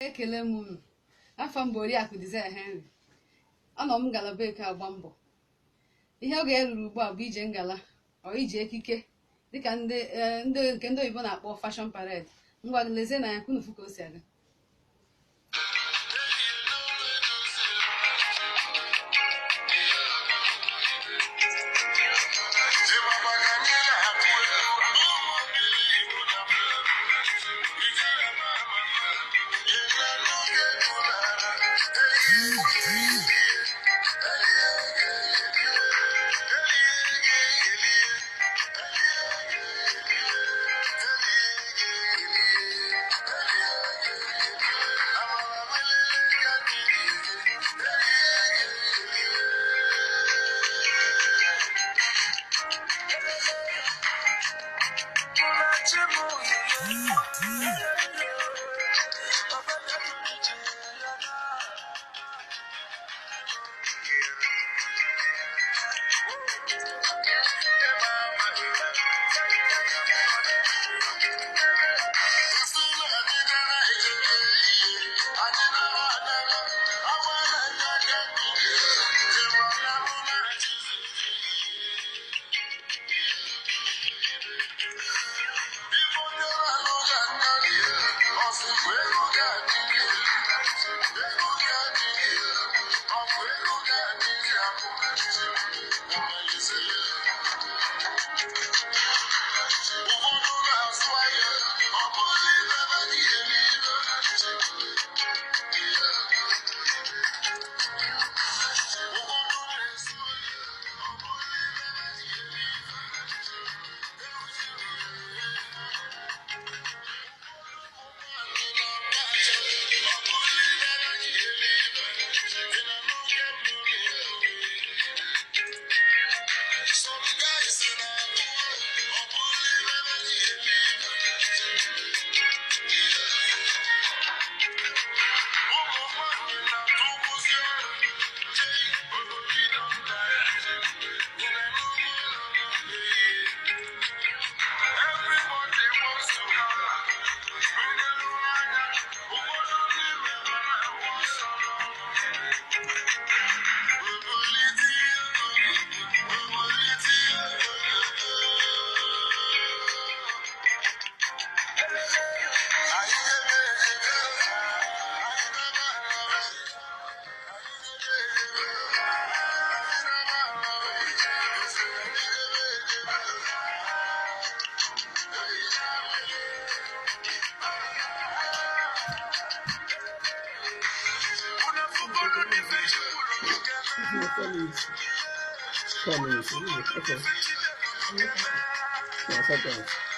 Ekele m unu. Afọ m bụ Oriakụ Desire Henry. Anọ m ngalaba eke agba mbọ. Ihe oge eruru ugbu a bụ ije ngala ọ ije ekike dịka ndị oyibo na-akpọ fashion parade. Ngwa lezie na ya ka unu fụ ka o si aga. Okay.